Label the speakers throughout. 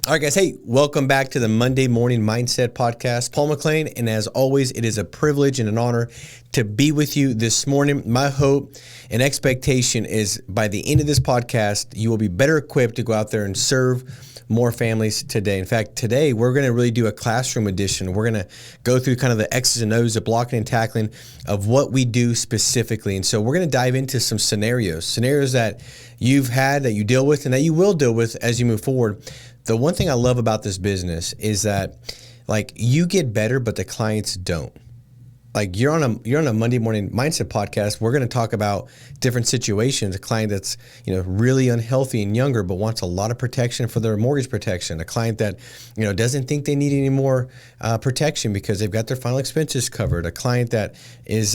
Speaker 1: All right, guys. Hey, welcome back to the Monday Morning Mindset Podcast. Paul McLean, and as always, it is a privilege and an honor to be with you this morning. My hope and expectation is by the end of this podcast, you will be better equipped to go out there and serve more families today. In fact, today we're going to really do a classroom edition. We're going to go through kind of the X's and O's, the blocking and tackling of what we do specifically. And so we're going to dive into some scenarios that you've had, that you deal with, and that you will deal with as you move forward. The one thing I love about this business is that, like, you get better, but the clients don't. Like, you're on a Monday Morning Mindset Podcast. We're going to talk about different situations. A client that's, really unhealthy and younger, but wants a lot of protection for their mortgage protection. A client that, doesn't think they need any more protection because they've got their final expenses covered. A client that is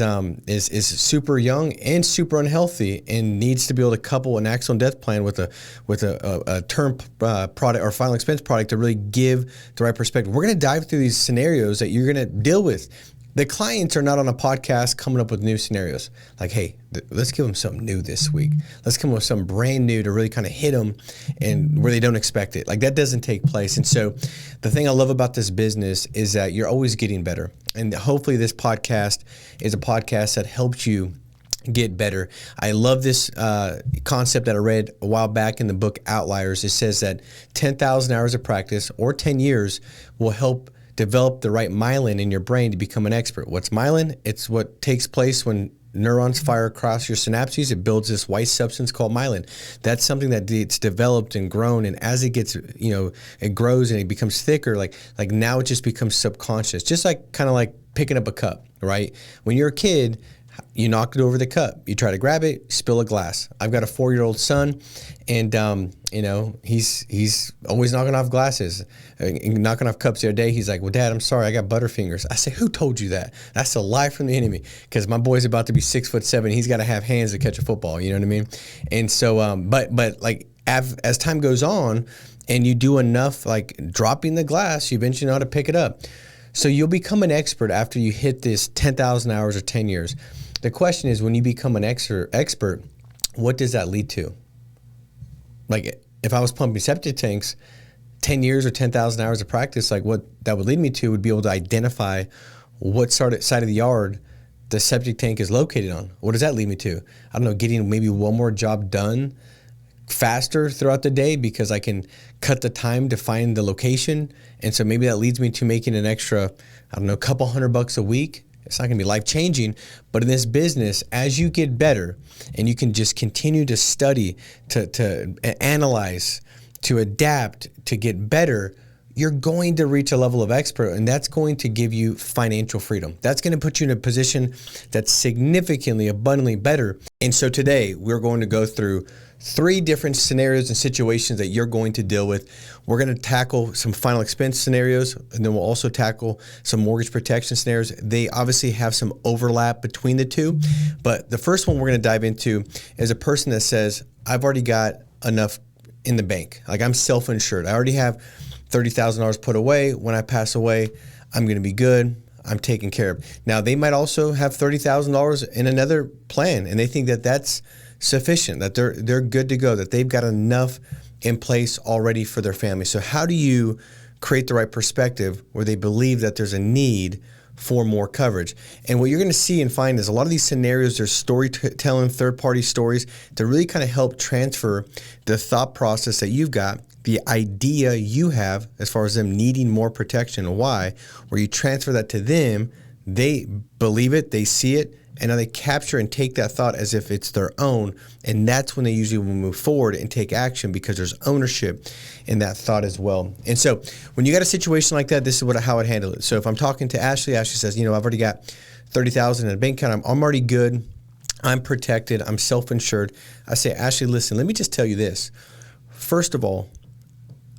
Speaker 1: super young and super unhealthy and needs to be able to couple an accidental death plan with a term product or final expense product to really give the right perspective. We're going to dive through these scenarios that you're going to deal with. The clients are not on a podcast coming up with new scenarios. Like, hey, let's give them something new this week. Let's come up with something brand new to really kind of hit them and where they don't expect it. Like, that doesn't take place. And so the thing I love about this business is that you're always getting better. And hopefully this podcast is a podcast that helps you get better. I love this concept that I read a while back in the book Outliers. It says that 10,000 hours of practice or 10 years will help develop the right myelin in your brain to become an expert. What's myelin? It's what takes place when neurons fire across your synapses. It builds this white substance called myelin. That's something that it's developed and grown, and as it gets, it grows and it becomes thicker. Like now it just becomes subconscious, just like kind of like picking up a cup, right? When you're a kid, you knock it over the cup. You try to grab it, spill a glass. I've got a 4-year-old son, and he's always knocking off glasses, knocking off cups. The other day, he's like, "Well, Dad, I'm sorry, I got butterfingers." I say, "Who told you that?" That's a lie from the enemy, because my boy's about to be 6'7". He's got to have hands to catch a football. You know what I mean? And so, but like as time goes on, and you do enough, like dropping the glass, you eventually know how to pick it up. So you'll become an expert after you hit this 10,000 hours or 10 years. The question is, when you become an expert, what does that lead to? Like, if I was pumping septic tanks, 10 years or 10,000 hours of practice, like what that would lead me to would be able to identify what side of the yard the septic tank is located on. What does that lead me to? I don't know, getting maybe one more job done faster throughout the day because I can cut the time to find the location. And so maybe that leads me to making an extra, couple $100 a week. It's not going to be life-changing, but in this business, as you get better and you can just continue to study, to analyze, to adapt, to get better, you're going to reach a level of expert, and that's going to give you financial freedom. That's going to put you in a position that's significantly, abundantly better. And so today, we're going to go through 3 different scenarios and situations that you're going to deal with. We're going to tackle some final expense scenarios, and then we'll also tackle some mortgage protection scenarios. They obviously have some overlap between the two, but the first one we're going to dive into is a person that says, I've already got enough in the bank. Like, I'm self-insured. I already have $30,000 put away. When I pass away, I'm going to be good. I'm taken care of. Now, they might also have $30,000 in another plan, and they think that that's sufficient, that they're good to go, that they've got enough in place already for their family. So how do you create the right perspective where they believe that there's a need for more coverage? And what you're going to see and find is a lot of these scenarios, there's storytelling, third-party stories to really kind of help transfer the thought process that you've got, the idea you have as far as them needing more protection and why, where you transfer that to them, they believe it, they see it, and now they capture and take that thought as if it's their own, and that's when they usually will move forward and take action because there's ownership in that thought as well. And so when you got a situation like that, this is how I'd handle it. So if I'm talking to Ashley, Ashley says, I've already got $30,000 in a bank account. I'm already good. I'm protected. I'm self-insured. I say, Ashley, listen, let me just tell you this. First of all,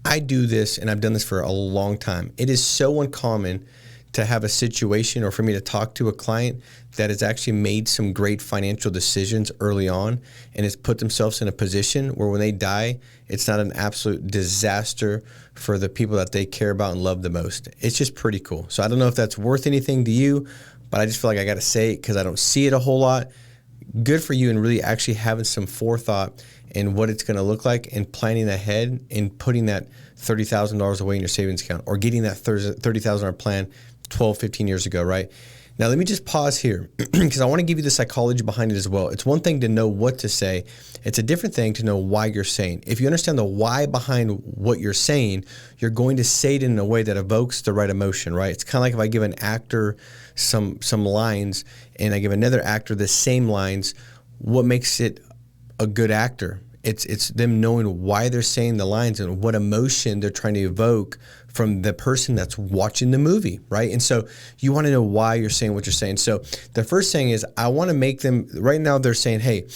Speaker 1: I do this, and I've done this for a long time. It is so uncommon to have a situation or for me to talk to a client that has actually made some great financial decisions early on and has put themselves in a position where when they die, it's not an absolute disaster for the people that they care about and love the most. It's just pretty cool. So I don't know if that's worth anything to you, but I just feel like I got to say it because I don't see it a whole lot. good for you and really actually having some forethought in what it's going to look like and planning ahead and putting that $30,000 away in your savings account or getting that $30,000 plan 12, 15 years ago, right? Now, let me just pause here because I want to give you the psychology behind it as well. It's one thing to know what to say. It's a different thing to know why you're saying. If you understand the why behind what you're saying, you're going to say it in a way that evokes the right emotion, right? It's kind of like if I give an actor some lines and I give another actor the same lines, what makes it a good actor? It's them knowing why they're saying the lines and what emotion they're trying to evoke from the person that's watching the movie, right? And so you want to know why you're saying what you're saying. So the first thing is I want to make them, right now they're saying, hey,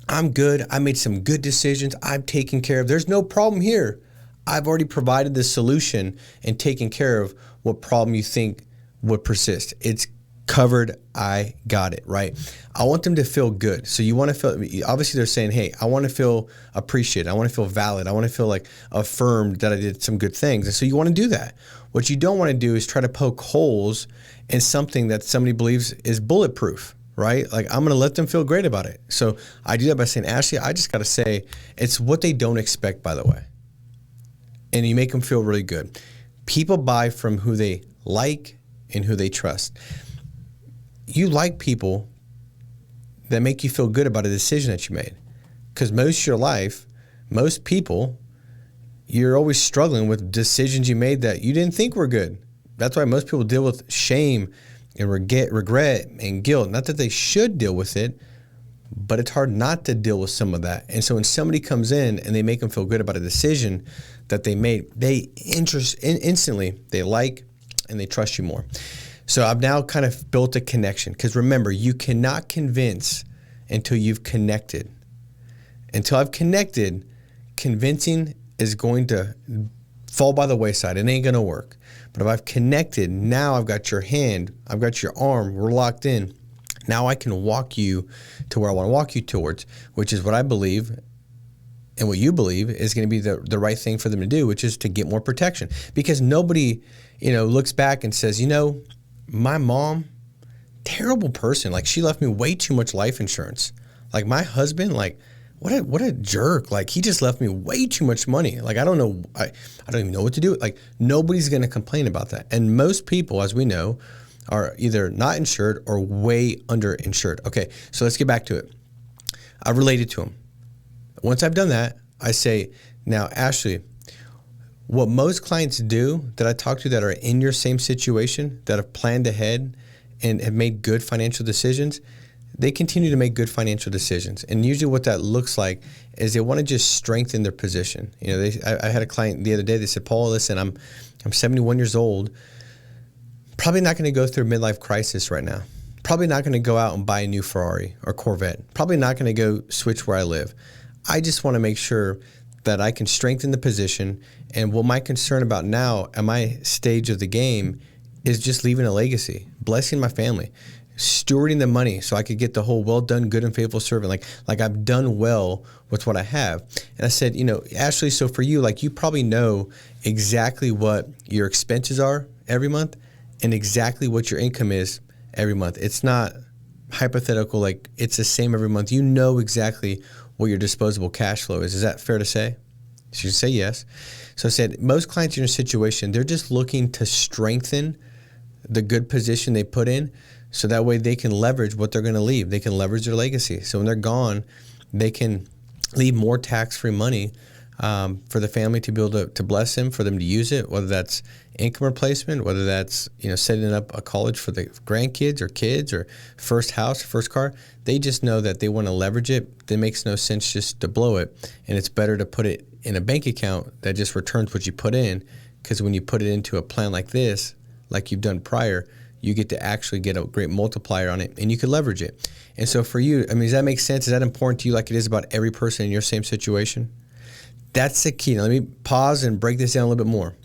Speaker 1: I'm good. I made some good decisions. I'm taken care of. There's no problem here. I've already provided the solution and taken care of what problem you think would persist. It's covered. I got it, right? I want them to feel good. So you want to feel, obviously they're saying, hey, I want to feel appreciated. I want to feel valid. I want to feel like affirmed that I did some good things. And so you want to do that. What you don't want to do is try to poke holes in something that somebody believes is bulletproof, right? Like I'm going to let them feel great about it. So I do that by saying, Ashley, I just got to say, it's what they don't expect, by the way. And you make them feel really good. People buy from who they like and who they trust. You like people that make you feel good about a decision that you made. Because most of your life, most people, you're always struggling with decisions you made that you didn't think were good. That's why most people deal with shame and regret and guilt. Not that they should deal with it, but it's hard not to deal with some of that. And so when somebody comes in and they make them feel good about a decision that they made, they instantly, they like and they trust you more. So I've now kind of built a connection because remember, you cannot convince until you've connected. Until I've connected, convincing is going to fall by the wayside. It ain't going to work. But if I've connected, now I've got your hand, I've got your arm, we're locked in. Now I can walk you to where I want to walk you towards, which is what I believe and what you believe is going to be the right thing for them to do, which is to get more protection. Because nobody, looks back and says, my mom, terrible person. Like she left me way too much life insurance. Like my husband, like what a jerk. Like he just left me way too much money. Like I don't know, I don't even know what to do. Like nobody's going to complain about that. And most people, as we know, are either not insured or way underinsured. Okay, so let's get back to it. I related to him. Once I've done that, I say, now Ashley, what most clients do that I talk to that are in your same situation, that have planned ahead and have made good financial decisions, they continue to make good financial decisions. And usually what that looks like is they want to just strengthen their position. I had a client the other day, they said, Paul, listen, I'm 71 years old, probably not going to go through a midlife crisis right now. Probably not going to go out and buy a new Ferrari or Corvette. Probably not going to go switch where I live. I just want to make sure that I can strengthen the position. And what my concern about now at my stage of the game is just leaving a legacy, blessing my family, stewarding the money so I could get the whole well done, good and faithful servant. Like I've done well with what I have. And I said, Ashley, so for you, like you probably know exactly what your expenses are every month and exactly what your income is every month. It's not hypothetical, like it's the same every month. You know exactly what your disposable cash flow is. Is that fair to say? She should say yes. So I said, most clients in your situation, they're just looking to strengthen the good position they put in so that way they can leverage what they're going to leave. They can leverage their legacy. So when they're gone, they can leave more tax-free money for the family to be able to bless them, for them to use it, whether that's income replacement, whether that's setting up a college for the grandkids or kids or first house, first car. They just know that they want to leverage it. It makes no sense just to blow it, and it's better to put it in a bank account that just returns what you put in, because when you put it into a plan like this, like you've done prior, you get to actually get a great multiplier on it, and you can leverage it. And so for you, does that make sense? Is that important to you like it is about every person in your same situation? That's the key. Now let me pause and break this down a little bit more.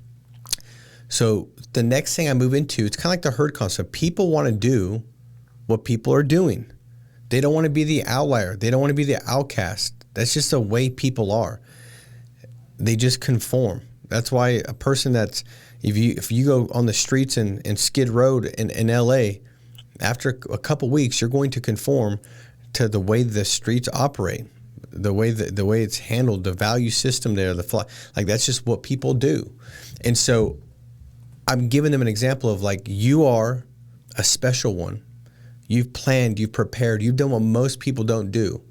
Speaker 1: So the next thing I move into, it's kind of like the herd concept. People want to do what people are doing. They don't want to be the outlier. They don't want to be the outcast. That's just the way people are. They just conform. That's why a person that's, if you go on the streets in Skid Row in LA, after a couple weeks, you're going to conform to the way the streets operate, the way it's handled, the value system there, like that's just what people do. And so I'm giving them an example of like, you are a special one. You've planned, you've prepared, you've done what most people don't do.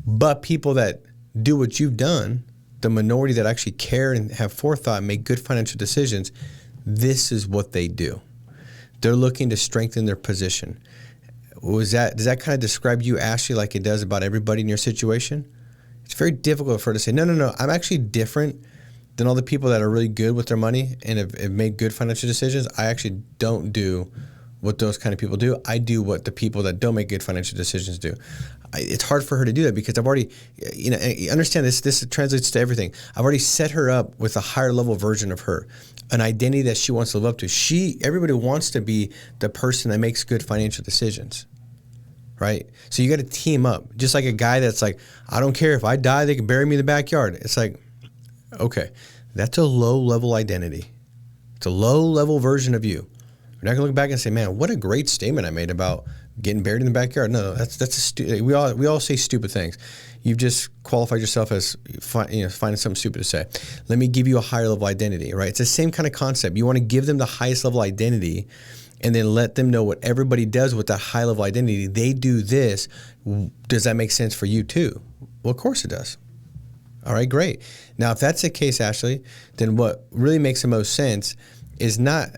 Speaker 1: But people that do what you've done, the minority that actually care and have forethought and make good financial decisions, this is what they do. They're looking to strengthen their position. Does that kind of describe you, Ashley, like it does about everybody in your situation? It's very difficult for her to say, no, I'm actually different than all the people that are really good with their money and have made good financial decisions. I actually don't do what those kind of people do. I do what the people that don't make good financial decisions do. It's hard for her to do that because I've already, understand this translates to everything. I've already set her up with a higher level version of her, an identity that she wants to live up to. Everybody wants to be the person that makes good financial decisions, right? So you got to team up. Just like a guy that's like, I don't care if I die, they can bury me in the backyard. It's like, okay, that's a low level identity. It's a low level version of you. You're not gonna look back and say, "Man, what a great statement I made about getting buried in the backyard." No, we all say stupid things. You've just qualified yourself as finding something stupid to say. Let me give you a higher level identity, right? It's the same kind of concept. You want to give them the highest level identity, and then let them know what everybody does with that high level identity. They do this. Does that make sense for you too? Well, of course it does. All right, great. Now, if that's the case, Ashley, then what really makes the most sense is not,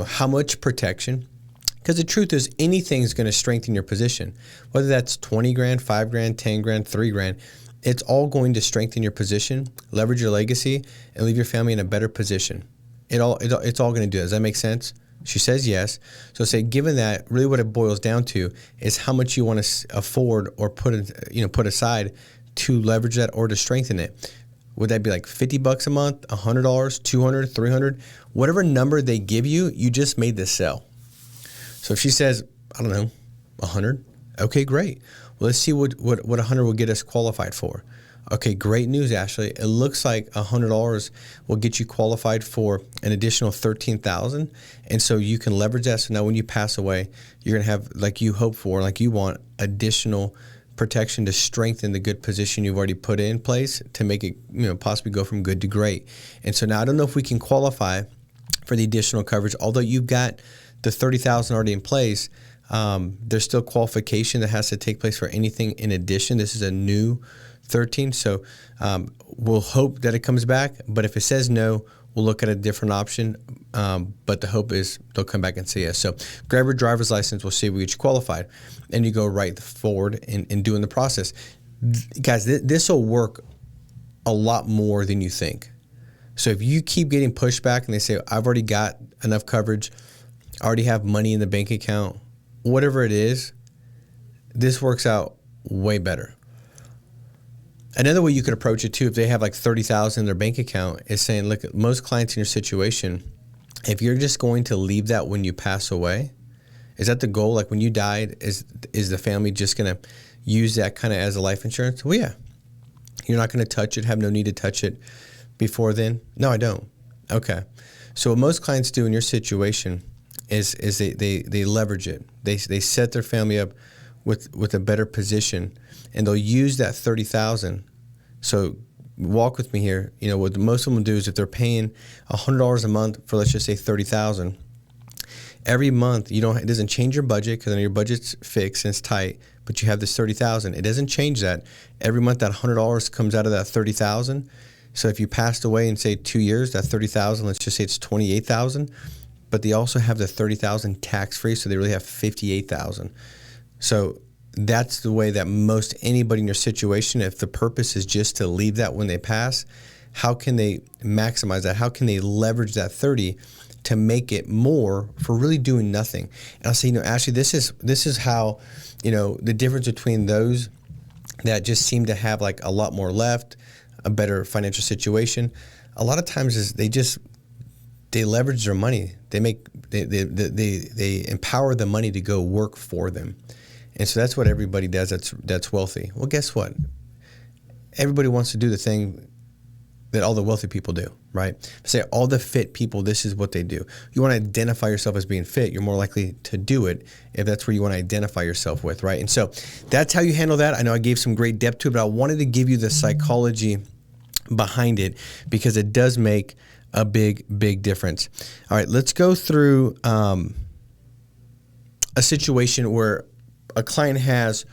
Speaker 1: how much protection, because the truth is anything's going to strengthen your position, whether that's 20 grand, 5 grand, 10 grand, 3 grand, it's all going to strengthen your position, leverage your legacy, and leave your family in a better position. It's all going to do that. Does that make sense? She says yes. So say, given that, really what it boils down to is how much you want to afford or put aside to leverage that or to strengthen it. Would that be like $50 a month, $100, $200, $300? Whatever number they give you, you just made the sell. So if she says, I don't know, 100, okay, great. Well, let's see what 100 will get us qualified for. Okay, great news, Ashley. It looks like $100 will get you qualified for an additional $13,000, and so you can leverage that. So now when you pass away, you're gonna have, like you hope for, like you want, additional protection to strengthen the good position you've already put in place to make it, possibly go from good to great. And so now I don't know if we can qualify for the additional coverage, although you've got the $30,000 already in place. There's still qualification that has to take place for anything in addition. This is a new 13, so we'll hope that it comes back. But if it says no, we'll look at a different option. But the hope is they'll come back and say yes. So grab your driver's license. We'll see if we get you qualified. And you go right forward in doing the process. Guys, this will work a lot more than you think. So if you keep getting pushback and they say, I've already got enough coverage, I already have money in the bank account, whatever it is, this works out way better. Another way you could approach it too, if they have like $30,000 in their bank account, is saying, look, most clients in your situation, if you're just going to leave that when you pass away, is that the goal? Like when you died, is the family just going to use that kind of as a life insurance? Well, yeah. You're not going to touch it, have no need to touch it before then? No, I don't. Okay. So what most clients do in your situation is they leverage it. They set their family up with a better position, and they'll use that $30,000. So walk with me here. What most of them do is if they're paying $100 a month for, let's just say, $30,000, every month it doesn't change your budget because your budget's fixed and it's tight, but you have this $30,000. It doesn't change that. Every month that $100 comes out of that $30,000. So if you passed away in, say, 2 years, that $30,000, let's just say it's $28,000, but they also have the $30,000 tax-free, so they really have $58,000. So that's the way that most anybody in your situation, if the purpose is just to leave that when they pass, how can they maximize that? How can they leverage that 30 to make it more for really doing nothing? And I'll say, Ashley, this is how, the difference between those that just seem to have like a lot more left, a better financial situation, a lot of times is they leverage their money. They empower the money to go work for them. And so that's what everybody does that's wealthy. Well, guess what? Everybody wants to do the thing that all the wealthy people do, right? Say all the fit people, this is what they do. You want to identify yourself as being fit, you're more likely to do it if that's where you want to identify yourself with, right? And so that's how you handle that. I know I gave some great depth to it, but I wanted to give you the psychology behind it because it does make a big, big difference. All right, let's go through a situation where a client has,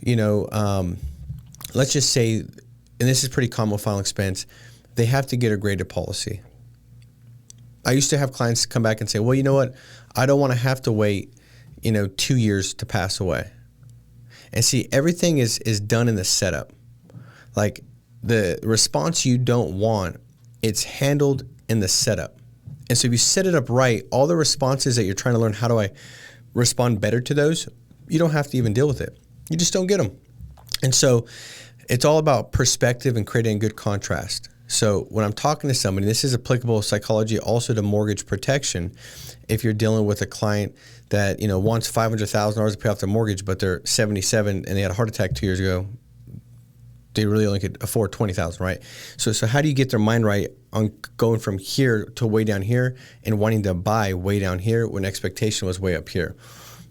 Speaker 1: let's just say, and this is pretty common with final expense, they have to get a graded policy. I used to have clients come back and say, well, you know what? I don't want to have to wait, 2 years to pass away. And see, everything is done in the setup. Like the response you don't want, it's handled in the setup. And so if you set it up right, all the responses that you're trying to learn, how do I respond better to those? You don't have to even deal with it. You just don't get them. And so it's all about perspective and creating a good contrast. So when I'm talking to somebody, this is applicable psychology also to mortgage protection. If you're dealing with a client that wants $500,000 to pay off their mortgage, but they're 77 and they had a heart attack 2 years ago, they really only could afford $20,000, right? So how do you get their mind right on going from here to way down here and wanting to buy way down here when expectation was way up here?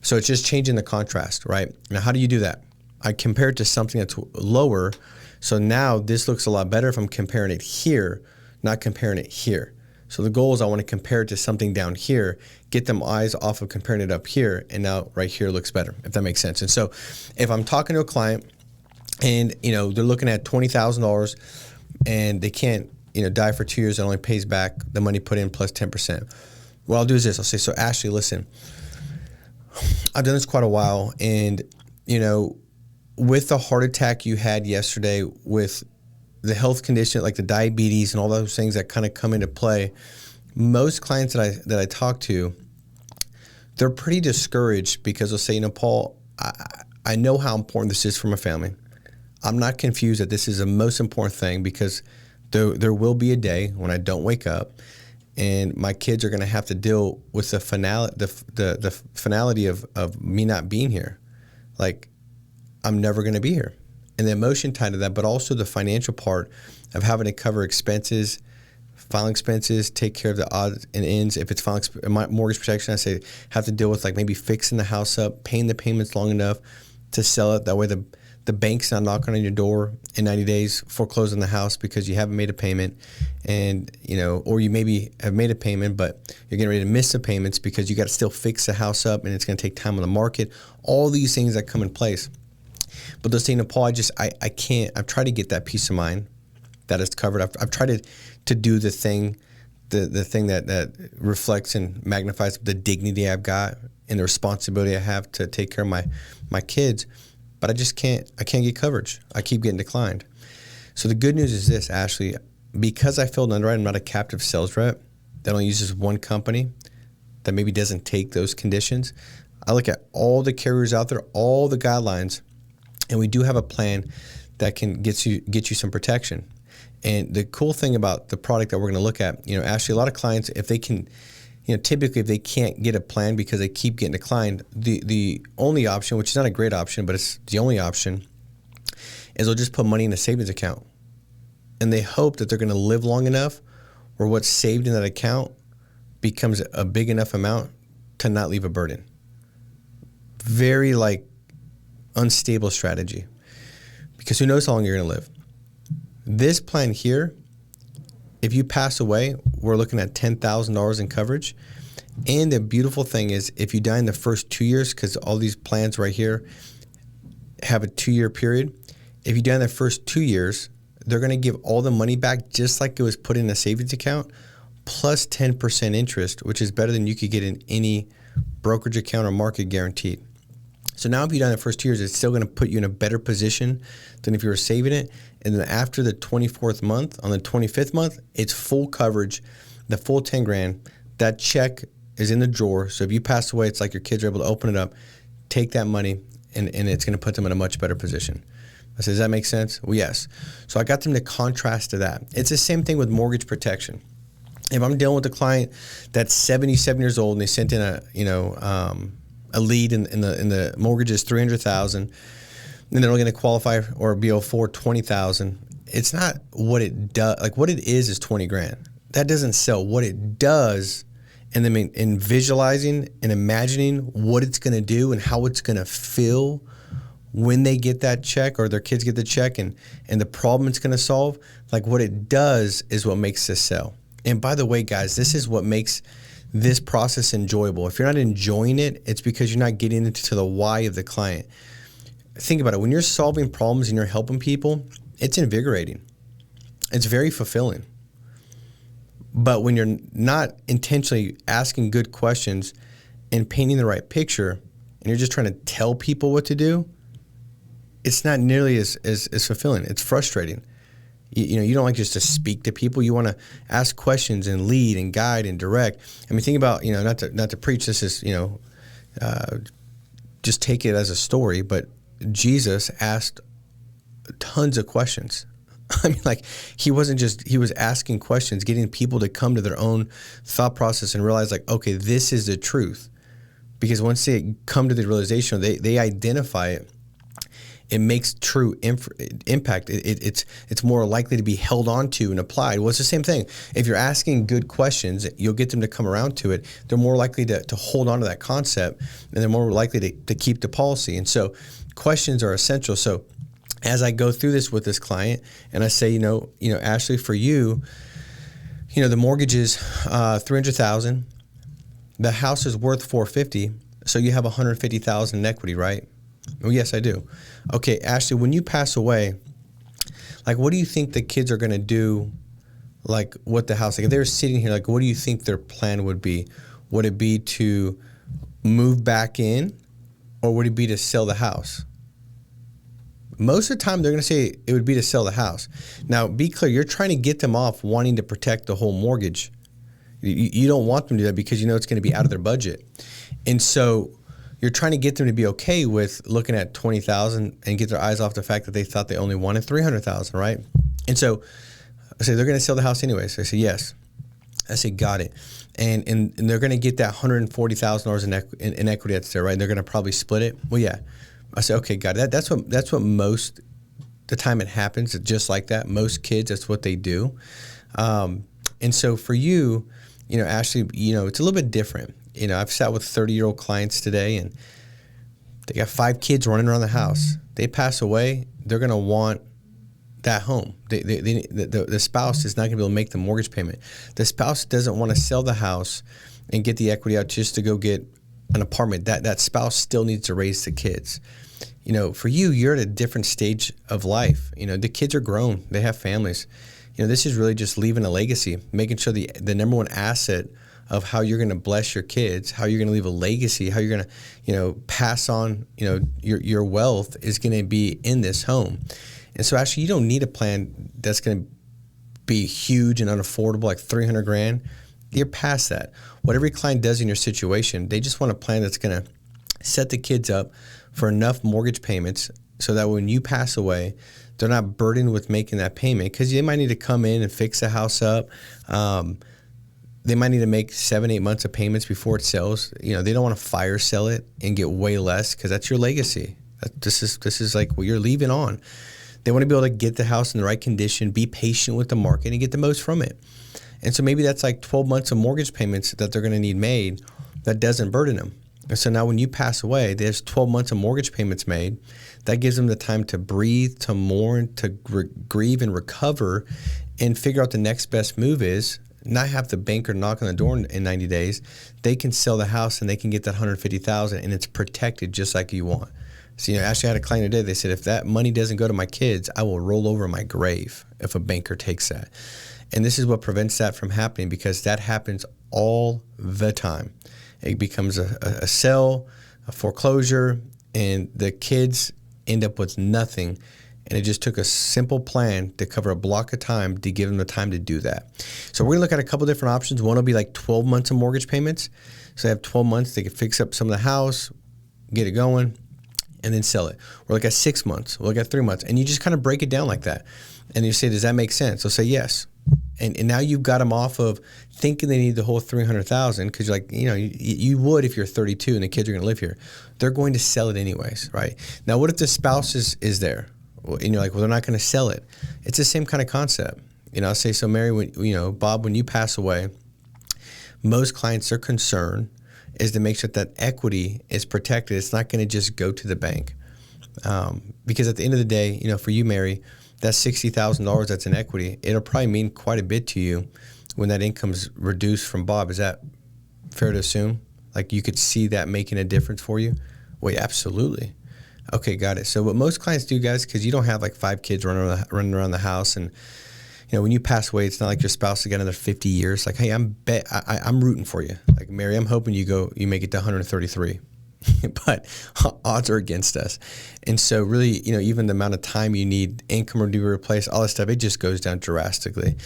Speaker 1: So it's just changing the contrast, right? Now, how do you do that? I compare it to something that's lower. So now this looks a lot better if I'm comparing it here, not comparing it here. So the goal is I want to compare it to something down here, get them eyes off of comparing it up here, and now right here looks better, if that makes sense. And so if I'm talking to a client and they're looking at $20,000 and they can't die for 2 years and only pays back the money put in plus 10%. What I'll do is this. I'll say, so Ashley, listen, I've done this quite a while, and with the heart attack you had yesterday, with the health condition like the diabetes and all those things that kind of come into play, most clients that I talk to, they're pretty discouraged because they'll say, Paul, I know how important this is for my family. I'm not confused that this is the most important thing because there will be a day when I don't wake up and my kids are going to have to deal with the finality of me not being here. Like, I'm never going to be here. And the emotion tied to that, but also the financial part of having to cover expenses, filing expenses, take care of the odds and ends. If it's mortgage protection, I say have to deal with like maybe fixing the house up, paying the payments long enough to sell it. That way the bank's not knocking on your door in 90 days foreclosing the house because you haven't made a payment, and or you maybe have made a payment but you're getting ready to miss the payments because you got to still fix the house up and it's going to take time on the market. All these things that come in place. But they're saying, Paul, I can't. I've tried to get that peace of mind that is covered. I've tried to do the thing that reflects and magnifies the dignity I've got and the responsibility I have to take care of my kids. But I just can't. I can't get coverage. I keep getting declined. So the good news is this, Ashley, because I failed underwriting, I'm not a captive sales rep that only uses one company that maybe doesn't take those conditions. I look at all the carriers out there, all the guidelines, and we do have a plan that can get you some protection. And the cool thing about the product that we're going to look at, Ashley, a lot of clients, if they can, typically if they can't get a plan because they keep getting declined, the only option, which is not a great option, but it's the only option, is they'll just put money in a savings account. And they hope that they're going to live long enough where what's saved in that account becomes a big enough amount to not leave a burden. Very unstable strategy, because who knows how long you're going to live. This plan here, if you pass away, we're looking at $10,000 in coverage. And the beautiful thing is if you die in the first 2 years, because all these plans right here have a 2-year period, if you die in the first 2 years, they're going to give all the money back just like it was put in a savings account, plus 10% interest, which is better than you could get in any brokerage account or market guaranteed. So now if you die in the first 2 years, it's still going to put you in a better position than if you were saving it. And then after the 24th month, on the 25th month, it's full coverage, the full 10 grand. That check is in the drawer. So if you pass away, it's like your kids are able to open it up, take that money, and it's going to put them in a much better position. I said, does that make sense? Well, yes. So I got them to contrast to that. It's the same thing with mortgage protection. If I'm dealing with a client that's 77 years old and they sent in a lead in the mortgage is $300,000, and they're only going to qualify or be able to afford $20,000, it's not what it does. Like what it is 20 grand. That doesn't sell. What it does, and then in visualizing and imagining what it's going to do and how it's going to feel when they get that check or their kids get the check and the problem it's going to solve, like what it does is what makes this sell. And by the way, guys, this is what makes this process enjoyable. If you're not enjoying it, it's because you're not getting into the why of the client. Think about it. When you're solving problems and you're helping people, it's invigorating. It's very fulfilling. But when you're not intentionally asking good questions and painting the right picture, and you're just trying to tell people what to do, it's not nearly as fulfilling. It's frustrating. You don't like just to speak to people. You want to ask questions and lead and guide and direct. I mean, think about, not to preach. This is, just take it as a story. But Jesus asked tons of questions. I mean, like he was asking questions, getting people to come to their own thought process and realize like, okay, this is the truth. Because once they come to the realization, they identify it. It makes true impact. It's more likely to be held on to and applied. Well, it's the same thing. If you're asking good questions, you'll get them to come around to it. They're more likely to hold on to that concept, and they're more likely to keep the policy. And so questions are essential. So as I go through this with this client and I say, Ashley, for you, the mortgage is $300,000. The house is worth $450,000. So you have $150,000 in equity, right? Oh, yes, I do. Okay, Ashley, when you pass away, like, what do you think the kids are going to do, like, with the house? Like, if they were sitting here, like, what do you think their plan would be? Would it be to move back in, or would it be to sell the house? Most of the time, they're going to say it would be to sell the house. Now, be clear, you're trying to get them off wanting to protect the whole mortgage. You don't want them to do that because it's going to be out of their budget. And so you're trying to get them to be okay with looking at $20,000 and get their eyes off the fact that they thought they only wanted $300,000, right? And so I say, they're going to sell the house anyways. I say, yes. I say, got it. And they're going to get that $140,000 in equity that's there, right? And they're going to probably split it. Well, yeah. I say, okay, got it. That's what most the time it happens, just like that. Most kids, that's what they do. And so for you, Ashley, it's a little bit different. I've sat with 30-year-old clients today, and they got 5 kids running around the house. They pass away, they're going to want that home. The spouse is not going to be able to make the mortgage payment. The spouse doesn't want to sell the house and get the equity out just to go get an apartment. That spouse still needs to raise the kids. For you, you're at a different stage of life. The kids are grown. They have families. This is really just leaving a legacy, making sure the number one asset of how you're going to bless your kids, how you're going to leave a legacy, how you're going to, pass on, your wealth is going to be in this home. And so actually you don't need a plan that's going to be huge and unaffordable, like $300,000. You're past that. Whatever your client does in your situation, they just want a plan that's going to set the kids up for enough mortgage payments so that when you pass away, they're not burdened with making that payment, because they might need to come in and fix the house up. They might need to make 7-8 months of payments before it sells. They don't want to fire sell it and get way less, because that's your legacy. This is like what you're leaving on. They want to be able to get the house in the right condition, be patient with the market, and get the most from it. And so maybe that's like 12 months of mortgage payments that they're going to need made that doesn't burden them. And so now when you pass away, there's 12 months of mortgage payments made. That gives them the time to breathe, to mourn, to grieve and recover, and figure out the next best move is not have the banker knock on the door in 90 days. They can sell the house and they can get that $150,000, and it's protected just like you want. So, actually I had a client today, they said, if that money doesn't go to my kids, I will roll over my grave if a banker takes that. And this is what prevents that from happening, because that happens all the time. It becomes a sell, a foreclosure, and the kids end up with nothing. And it just took a simple plan to cover a block of time to give them the time to do that. So we're going to look at a couple different options. One will be like 12 months of mortgage payments. So they have 12 months. They can fix up some of the house, get it going, and then sell it. Or look at 6 months. We'll look at 3 months. And you just kind of break it down like that. And you say, does that make sense? They'll say yes. And now you've got them off of thinking they need the whole $300,000, because you're like, you would if you're 32 and the kids are going to live here. They're going to sell it anyways, right? Now, what if the spouse is there? And you're like, well, they're not going to sell it. It's the same kind of concept. I'll say, so Mary, Bob, when you pass away, most clients, their concern is to make sure that equity is protected. It's not going to just go to the bank. Because at the end of the day, for you, Mary, that $60,000 that's in equity, it'll probably mean quite a bit to you when that income's reduced from Bob. Is that fair to assume? Like you could see that making a difference for you? Wait, absolutely. Okay, got it. So what most clients do, guys, because you don't have like 5 kids running around the house, and when you pass away, it's not like your spouse has got another 50 years. Like, hey, I'm rooting for you. Like, Mary, I'm hoping you make it to 133. But odds are against us. And so really, even the amount of time you need, income or to replace, all this stuff, it just goes down drastically.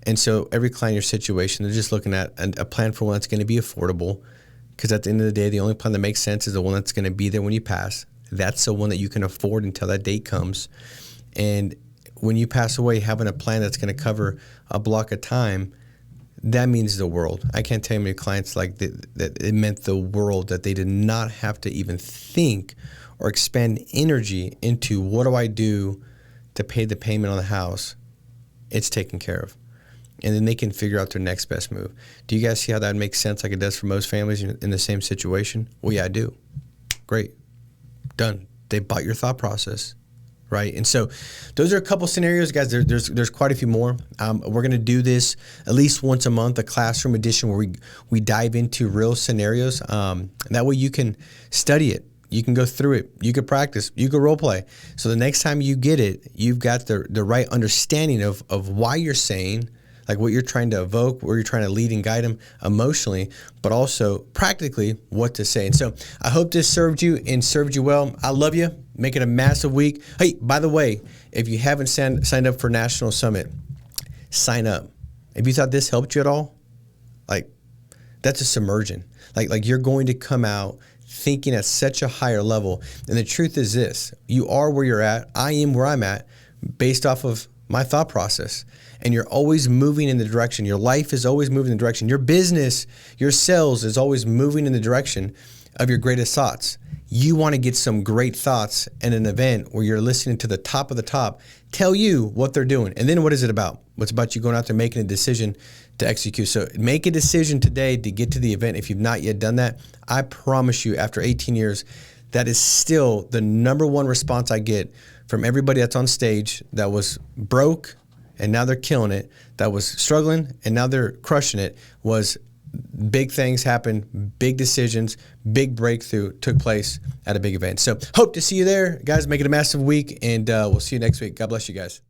Speaker 1: And so every client in your situation, they're just looking at a plan for one that's going to be affordable, because at the end of the day, the only plan that makes sense is the one that's going to be there when you pass. That's the one that you can afford until that date comes. And when you pass away, having a plan that's going to cover a block of time, that means the world. I can't tell you how many clients that it meant the world, that they did not have to even think or expend energy into what do I do to pay the payment on the house. It's taken care of. And then they can figure out their next best move. Do you guys see how that makes sense like it does for most families in the same situation? Well, yeah, I do. Great. Done. They bought your thought process. Right. And so those are a couple scenarios, guys. There's quite a few more. We're going to do this at least once a month, a classroom edition where we dive into real scenarios. That way you can study it. You can go through it. You can practice. You can role play. So the next time you get it, you've got the right understanding of why you're saying, like what you're trying to evoke, where you're trying to lead and guide them emotionally, but also practically what to say. And so I hope this served you and served you well. I love you. Make it a massive week. Hey, by the way, if you haven't signed up for National Summit, sign up. If you thought this helped you at all, like that's a submersion. Like you're going to come out thinking at such a higher level. And the truth is this, you are where you're at. I am where I'm at based off of my thought process. And you're always moving in the direction. Your life is always moving in the direction. Your business, your sales is always moving in the direction of your greatest thoughts. You want to get some great thoughts in an event where you're listening to the top of the top tell you what they're doing. And then what is it about? What's about you going out there making a decision to execute? So make a decision today to get to the event. If you've not yet done that, I promise you after 18 years, that is still the number one response I get from everybody that's on stage that was broke and now they're killing it, that was struggling and now they're crushing it, was big things happen, big decisions, big breakthrough took place at a big event. So hope to see you there. Guys, make it a massive week, and we'll see you next week. God bless you guys.